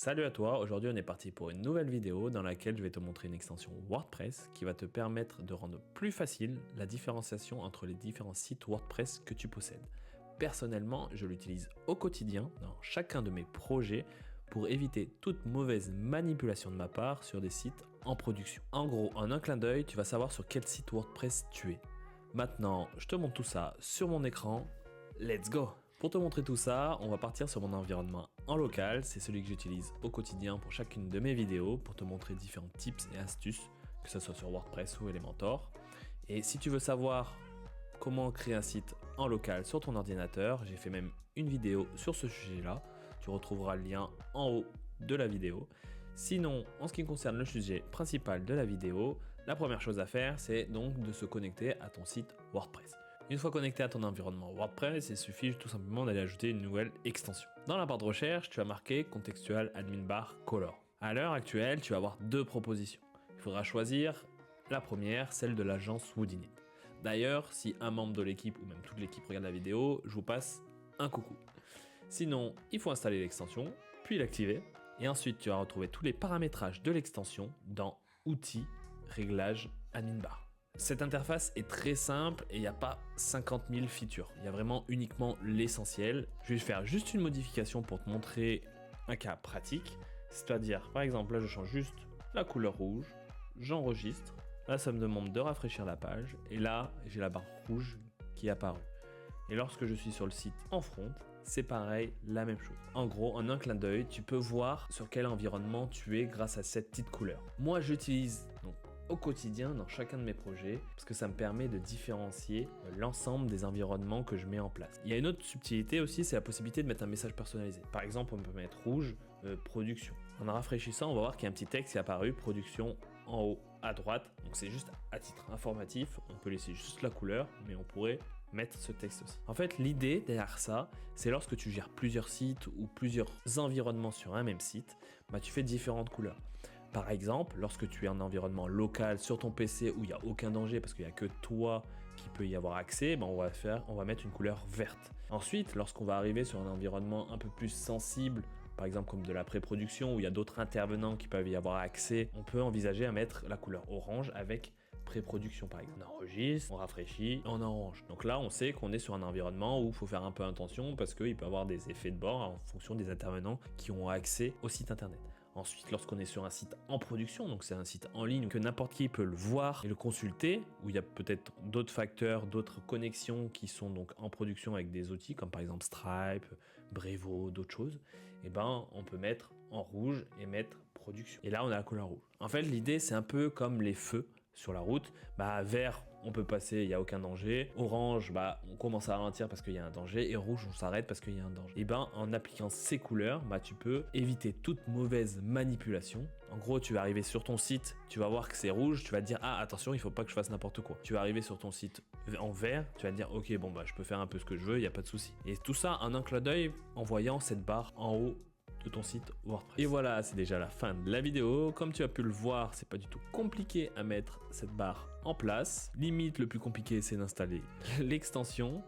Salut à toi, aujourd'hui on est parti pour une nouvelle vidéo dans laquelle je vais te montrer une extension WordPress qui va te permettre de rendre plus facile la différenciation entre les différents sites WordPress que tu possèdes. Personnellement, je l'utilise au quotidien dans chacun de mes projets pour éviter toute mauvaise manipulation de ma part sur des sites en production. En gros, en un clin d'œil, tu vas savoir sur quel site WordPress tu es. Maintenant, je te montre tout ça sur mon écran. Let's go! Pour te montrer tout ça, on va partir sur mon environnement en local. C'est celui que j'utilise au quotidien pour chacune de mes vidéos pour te montrer différents tips et astuces, que ce soit sur WordPress ou Elementor. Et si tu veux savoir comment créer un site en local sur ton ordinateur, j'ai fait même une vidéo sur ce sujet-là. Tu retrouveras le lien en haut de la vidéo. Sinon, en ce qui concerne le sujet principal de la vidéo, la première chose à faire, c'est donc de se connecter à ton site WordPress. Une fois connecté à ton environnement WordPress, il suffit tout simplement d'aller ajouter une nouvelle extension. Dans la barre de recherche, tu as marqué Contextual Admin Bar Color. À l'heure actuelle, tu vas avoir deux propositions. Il faudra choisir la première, celle de l'agence Woodinit. D'ailleurs, si un membre de l'équipe ou même toute l'équipe regarde la vidéo, je vous passe un coucou. Sinon, il faut installer l'extension, puis l'activer. Et ensuite, tu vas retrouver tous les paramétrages de l'extension dans Outils, Réglages, Admin Bar. Cette interface est très simple et il n'y a pas 50 000 features. Il y a vraiment uniquement l'essentiel. Je vais faire juste une modification pour te montrer un cas pratique. C'est-à-dire, par exemple, là je change juste la couleur rouge, j'enregistre. Là ça me demande de rafraîchir la page et là j'ai la barre rouge qui est apparue. Et lorsque je suis sur le site en front, c'est pareil, la même chose. En gros, en un clin d'œil, tu peux voir sur quel environnement tu es grâce à cette petite couleur. Moi j'utilise donc au quotidien dans chacun de mes projets parce que ça me permet de différencier l'ensemble des environnements que je mets en place. Il y a une autre subtilité aussi, c'est la possibilité de mettre un message personnalisé. Par exemple, on peut mettre rouge, production. En rafraîchissant, on va voir qu'il y a un petit texte qui est apparu, production en haut à droite. Donc c'est juste à titre informatif, on peut laisser juste la couleur, mais on pourrait mettre ce texte aussi. En fait, l'idée derrière ça, c'est lorsque tu gères plusieurs sites ou plusieurs environnements sur un même site, tu fais différentes couleurs. Par exemple, lorsque tu es en environnement local sur ton PC où il n'y a aucun danger parce qu'il n'y a que toi qui peut y avoir accès, on va mettre une couleur verte. Ensuite, lorsqu'on va arriver sur un environnement un peu plus sensible, par exemple comme de la pré-production où il y a d'autres intervenants qui peuvent y avoir accès, on peut envisager à mettre la couleur orange avec pré-production par exemple. On enregistre, on rafraîchit, on orange. Donc là, on sait qu'on est sur un environnement où il faut faire un peu attention parce qu'il peut y avoir des effets de bord en fonction des intervenants qui ont accès au site internet. Ensuite, lorsqu'on est sur un site en production, donc c'est un site en ligne que n'importe qui peut le voir et le consulter, où il y a peut-être d'autres facteurs, d'autres connexions qui sont donc en production avec des outils comme par exemple Stripe, Brevo, d'autres choses, on peut mettre en rouge et mettre production. Et là, on a la couleur rouge. En fait, l'idée, c'est un peu comme les feux sur la route. Vert, on peut passer, il n'y a aucun danger. Orange, on commence à ralentir parce qu'il y a un danger. Et rouge, on s'arrête parce qu'il y a un danger. En appliquant ces couleurs, tu peux éviter toute mauvaise manipulation. En gros, tu vas arriver sur ton site, tu vas voir que c'est rouge, tu vas te dire, ah attention, il faut pas que je fasse n'importe quoi. Tu vas arriver sur ton site en vert, tu vas te dire, ok, je peux faire un peu ce que je veux, il n'y a pas de souci. Et tout ça en un clin d'œil en voyant cette barre en haut de ton site WordPress. Et voilà, c'est déjà la fin de la vidéo. Comme tu as pu le voir, c'est pas du tout compliqué à mettre cette barre en place. Limite, le plus compliqué, c'est d'installer l'extension.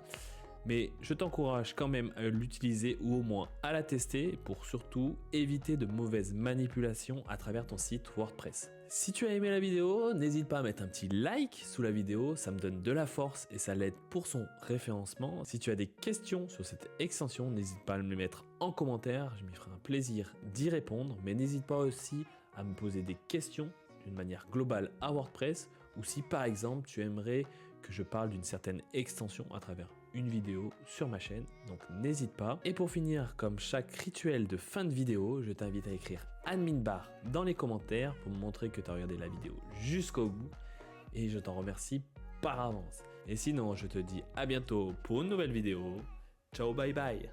Mais je t'encourage quand même à l'utiliser ou au moins à la tester pour surtout éviter de mauvaises manipulations à travers ton site WordPress. Si tu as aimé la vidéo, n'hésite pas à mettre un petit like sous la vidéo, ça me donne de la force et ça l'aide pour son référencement. Si tu as des questions sur cette extension, n'hésite pas à me les mettre en commentaire, je m'y ferai un plaisir d'y répondre, mais n'hésite pas aussi à me poser des questions d'une manière globale à WordPress ou si par exemple tu aimerais que je parle d'une certaine extension à travers une vidéo sur ma chaîne, donc n'hésite pas. Et pour finir, comme chaque rituel de fin de vidéo, je t'invite à écrire admin bar dans les commentaires pour me montrer que tu as regardé la vidéo jusqu'au bout et je t'en remercie par avance. Et sinon, je te dis à bientôt pour une nouvelle vidéo. Ciao, bye bye.